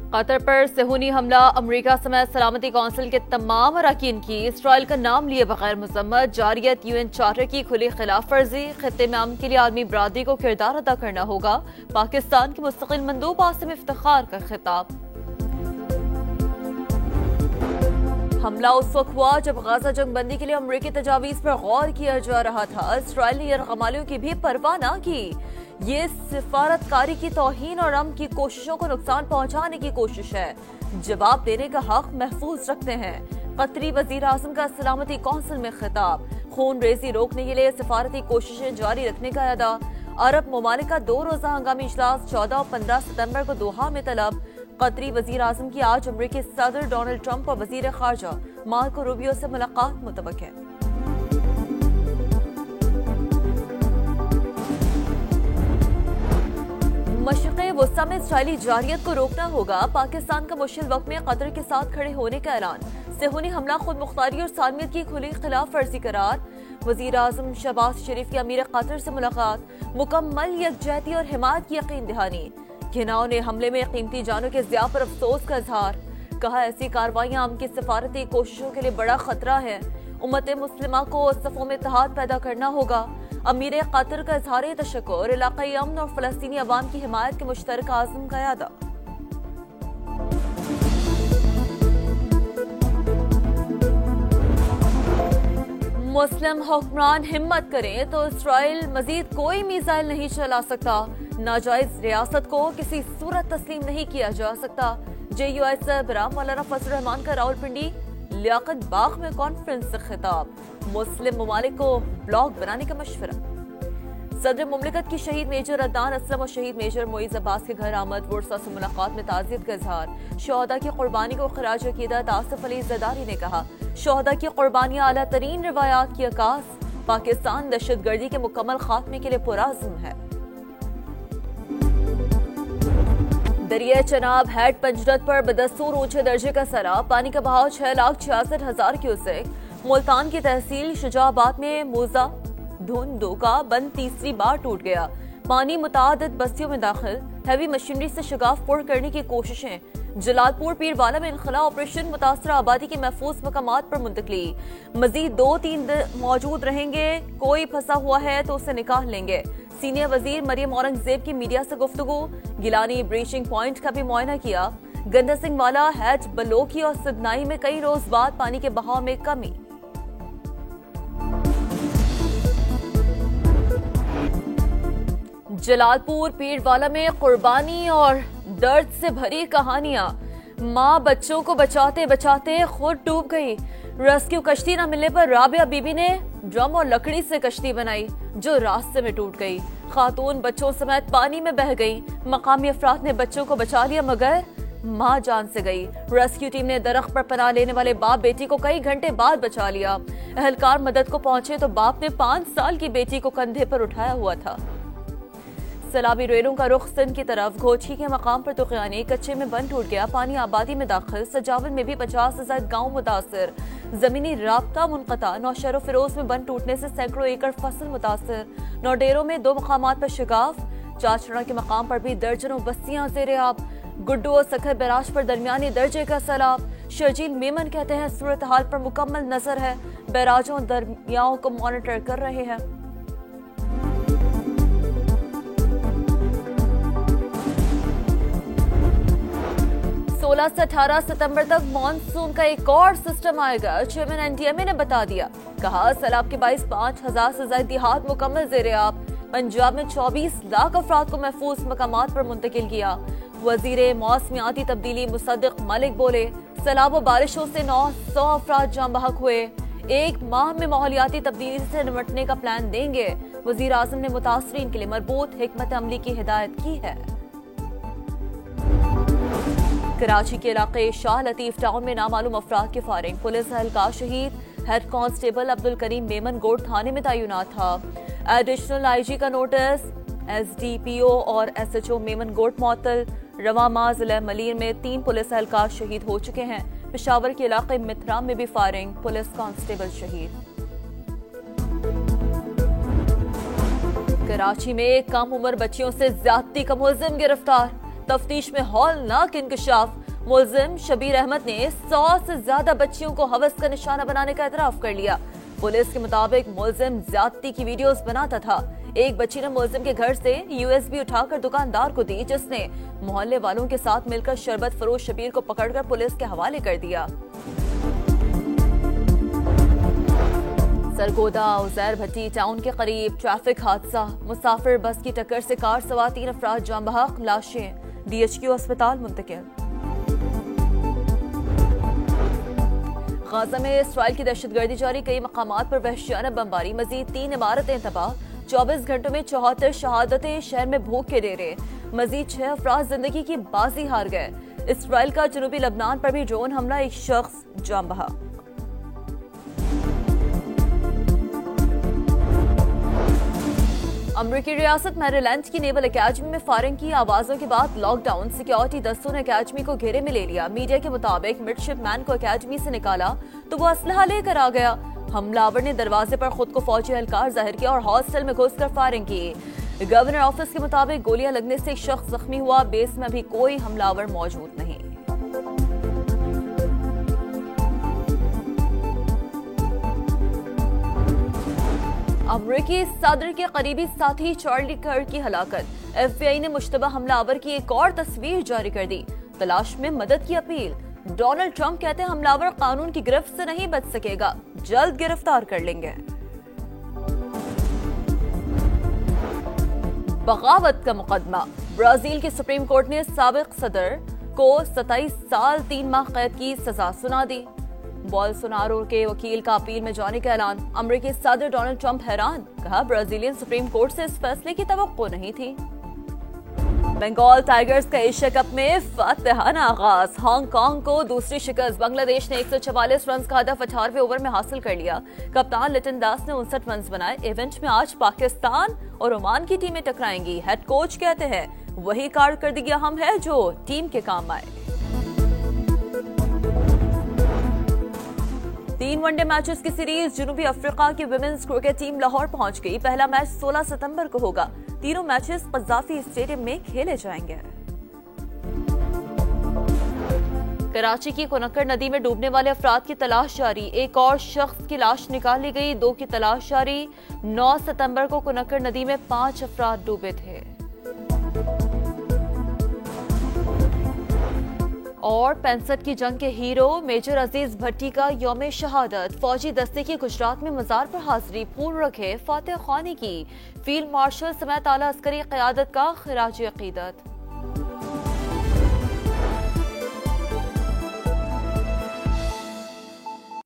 Qatar पर सेहूनी हमला अमरीका समेत सलामती कौंसिल के तमाम अरकान की इसराइल का नाम लिए बगैर मजम्मत, जारियत यूएन चार्टर की खुली खिलाफ वर्जी। खित्ते में अमन के लिए आदमी बरादरी को किरदार अदा करना होगा। पाकिस्तान के मुस्तकिल मंदूब आसिम इफ्तिखार का खिताब। हमला उस वक्त हुआ जब गाजा जंग बंदी के लिए अमरीकी तजावीज पर गौर किया जा रहा था। इसराइल ने यरगमालियों की भी परवाह न की। ये सिफारतकारी की तौहीन और अमन की कोशिशों को नुकसान पहुंचाने की कोशिश है। जवाब देने का हक महफूज रखते हैं। कतरी वजीर आजम का सलामती कौंसिल में खिताब। खून रेजी रोकने के लिए सिफारती कोशिशें जारी रखने का अदा। अरब ममालिक का 2 रोजा हंगामी इजलास 14 और 15 सितंबर को दोहा में तलब। कतरी वजीर आजम की आज अमरीकी सदर डोनाल्ड ट्रंप और वजीर खारजा मार्को रूबियो से मुलाकात मुतवक्किल है। मशरिक़ वस्ता में इसराइली जारियत को रोकना होगा। पाकिस्तान का मुश्किल वक्त में कतर के साथ खड़े होने का ऐलान। सेहूनी हमला खुद मुख्तारी और सालमियत की खुली खिलाफ वर्जी करार। वजीर आजम शहबाज शरीफ की अमीर कतर से मुलाकात। मुकम्मल यकजहती और हिमायत की यकीन दहानी। घिनाओं ने हमले में कीमती जानों के ज़िया पर अफसोस का इजहार। कहा ऐसी कार्रवाइयां अमन की सिफारती कोशिशों के लिए बड़ा खतरा है। उम्मत मुस्लिमा को सफ़ों में इत्तेहाद पैदा करना होगा। अमीर कतर का इजहार तशक्कुर। इलाक़ाई अमन और फ़लस्तीनी अवाम की हिमायत के मुश्तरका आज़म का यादा। मुस्लिम हुक्मरान हिम्मत करें तो इसराइल मजीद कोई मिसाइल नहीं चला सकता। नाजायज रियासत को किसी सूरत तस्लीम नहीं किया जा सकता। JUI सरबराह मौलाना फजल रहमान का रावलपिंडी लियाकत बाग में कॉन्फ्रेंस से खिताब। मुस्लिम ममालिक को ब्लॉक बनाने का मशवरा। सदर मुमलिकत की शहीद मेजर अदनान असलम और शहीद मेजर मोइज अब्बास के घर आमद। वुरसा से मुलाकात में ताज़ियत का इजहार। शोहदा की कुर्बानी को खराज अकीदत आसिफ अली ज़रदारी ने कहा। शोहदा की कुर्बानियां आला तरीन रिवायात की अक्कास। पाकिस्तान दहशतगर्दी के मुकम्मल खात्मे के लिए पुराज़्म है। दरिया चनाब हेड पंजरत पर बदस्तूर ऊंचे दर्जे का सैलाब। पानी का बहाव 6,66,000 क्यूसेक। मुल्तान की तहसील शुजाबाद में मोजा धुंधो का बंद तीसरी बार टूट गया। पानी मुतादिद बस्तियों में दाखिल। हैवी मशीनरी से शगाफ पुर करने की कोशिशें। जलालपुर पीरवाला में इनखला ऑपरेशन। मुतासरा आबादी के महफूज मकामात पर मुंतकली। मजीद 2-3 दिन मौजूद रहेंगे। कोई फंसा हुआ है तो उसे निकाल लेंगे। सीनियर वजीर मरियम औरंगजेब की मीडिया से गुफ्तगू। गिलानी ब्रीचिंग पॉइंट का भी मुआयना किया। गंदा सिंह वाला हैज बलोकी और सिदनाई में कई रोज बाद पानी के बहाव में कमी। जलालपुर पीरवाला में कुर्बानी और दर्द से भरी कहानियां। माँ बच्चों को बचाते बचाते खुद डूब गई। रेस्क्यू कश्ती न मिलने पर राबिया बीबी ने ड्रम और लकड़ी से कश्ती बनाई जो रास्ते में टूट गई। खातून बच्चों समेत पानी में बह गई। मकामी अफराद ने बच्चों को बचा लिया मगर माँ जान से गई। रेस्क्यू टीम ने दरख्त पर पनाह लेने वाले बाप बेटी को कई घंटे बाद बचा लिया। एहलकार मदद को पहुंचे तो बाप ने 5 साल की बेटी को कंधे पर उठाया हुआ था। सैलाबी रेलों का रुख सिंध की तरफ। घोची के मकाम पर तुगयानी। कच्चे में बंद टूट गया। पानी आबादी में दाखिल। सजावल में भी 50 से ज्यादा गाँव मुतासर। जमीनी राब्ता मुनक़ता। नौशहर फिरोज में बंद टूटने से सैकड़ों एकड़ फसल मुतासर। नौडेरों में 2 मकामात पर शिगाफ। चाचड़ा के मकाम पर भी दर्जनों बस्तियां ज़ेरे आब। गुड्डू और सखर बैराज पर दरमियानी दर्जे का सैलाब। शर्जील मेमन कहते हैं सूरत हाल पर मुकम्मल नजर है। बैराजों और दरमियाओं को मॉनिटर कर रहे हैं। 16 से 18 सितंबर तक मानसून का एक और सिस्टम आएगा। चेयरमैन NTMA ने बता दिया। कहा सैलाब के 5,000 से ज्यादा देहात मुकम्मल ज़ेरे आब। पंजाब में 24 लाख अफराद को महफूज मकामात पर मुंतकिल किया। वजीर मौसमियाती तब्दीली मुसद्दिक मलिक बोले सैलाब व बारिशों से 900 अफराद जान बहक हुए। 1 माह में माहौलियाती तब्दीली से निपटने का प्लान देंगे। वजीर आजम ने मुतासरीन के लिए मरबूत हिकमत अमली की हिदायत की है। कराची के इलाके शाह लतीफ टाउन में नामालूम अफराद की फायरिंग। पुलिस एहलकार शहीद। हेड कांस्टेबल अब्दुल करीम मेमन गोड थाने में तैनात था। एडिशनल IG का नोटिस। SDPO और SHO मेमन गोड मुअत्तल। रवा माह जिला मलीर में 3 पुलिस एहलकार शहीद हो चुके हैं। पेशावर के इलाके मिथराम में भी फायरिंग। पुलिस कांस्टेबल शहीद। कराची में कम उम्र बच्चियों से ज्यादती का मुलजिम गिरफ्तार। तफ्तीश में हौलनाक इंकशाफ। मुलजिम शबीर अहमद ने 100 से ज्यादा बच्चियों को हवस का निशाना बनाने का एतराफ कर लिया। पुलिस के मुताबिक मुलजिम ज्यादती की वीडियोस बनाता था। एक बच्ची ने मुलजिम के घर से यूएसबी उठाकर दुकानदार को दी, जिसने मोहल्ले वालों के साथ मिलकर शरबत फरोश शबीर को पकड़कर पुलिस के हवाले कर दिया। सरगोदा उजैर भट्टी टाउन के करीब ट्रैफिक हादसा, मुसाफिर बस की टक्कर से कार सवार 3 अफराद जान बहक, लाशें डीएचक्यू अस्पताल मुंतकिल। गाजा में इसराइल की दहशतगर्दी जारी, कई मकामात पर वहशियाना बमबारी, मजीद 3 इमारतें तबाह, 24 घंटों में 74 शहादतें, शहर में भूख के डेरे, मजीद 6 अफराद जिंदगी की बाजी हार गए। इसराइल का जनूबी लबनान पर भी ड्रोन हमला, एक शख्स जान बहक। अमरीकी रियासत मैरीलैंड की नेवल एकेडमी में फायरिंग की आवाजों के बाद लॉकडाउन, सिक्योरिटी दस्तों ने एकेडमी को घेरे में ले लिया। मीडिया के मुताबिक मिडशिपमैन को एकेडमी से निकाला तो वो असलहा लेकर आ गया। हमलावर ने दरवाजे पर खुद को फौजी एहलकार जाहिर किया और हॉस्टल में घुसकर फायरिंग की। गवर्नर ऑफिस के मुताबिक गोलियां लगने से एक शख्स जख्मी हुआ। बेस में अभी कोई हमलावर मौजूद नहीं। अमरीकी सदर के करीबी साथी चार्ली कर्क की हलाकत, एफबीआई ने मुश्तबा हमलावर की एक और तस्वीर जारी कर दी। तलाश में मदद की अपील। डोनाल्ड ट्रंप कहते हैं हमलावर कानून की गिरफ्त से नहीं बच सकेगा, जल्द गिरफ्तार कर लेंगे। बगावत का मुकदमा, ब्राजील की सुप्रीम कोर्ट ने साबिक सदर को 27 साल 3 माह कैद की सजा सुना दी। बोल्सोनारो के वकील का अपील में जाने का ऐलान, अमेरिकी सदर डोनाल्ड ट्रंप हैरान, कहा ब्राजीलियन सुप्रीम कोर्ट से इस फैसले की तवक्को नहीं थी। बंगाल टाइगर्स का एशिया कप में फातिहाना आगाज, हांगकांग को दूसरी शिकस्त, बांग्लादेश ने 144 रन का हदफ 18वें ओवर में हासिल कर लिया। कप्तान लिटन दास ने 59 रन बनाए। इवेंट में आज पाकिस्तान और ओमान की टीमें टकराएंगी। हेड कोच कहते हैं वही कारकर्दगी अहम है जो टीम के काम आए। 3 वनडे मैचेस की सीरीज, जनूबी अफ्रीका की विमेंस क्रिकेट टीम लाहौर पहुंच गई। पहला मैच 16 सितंबर को होगा। तीनों मैचेस कज़ाफी स्टेडियम में खेले जाएंगे। कराची की कुनक्कड़ नदी में डूबने वाले अफराद की तलाश जारी, एक और शख्स की लाश निकाली गई, 2 की तलाश जारी। 9 सितंबर को कुनक्कड़ नदी में 5 अफराद डूबे थे। और 65 की जंग के हीरो मेजर अजीज भट्टी का यौम शहादत, फौजी दस्ते की गुजरात में मजार पर हाजिरी, फूल रखे फातिह खानी की। फील्ड मार्शल समेत आला अस्करी क़यादत का खिराज अकीदत।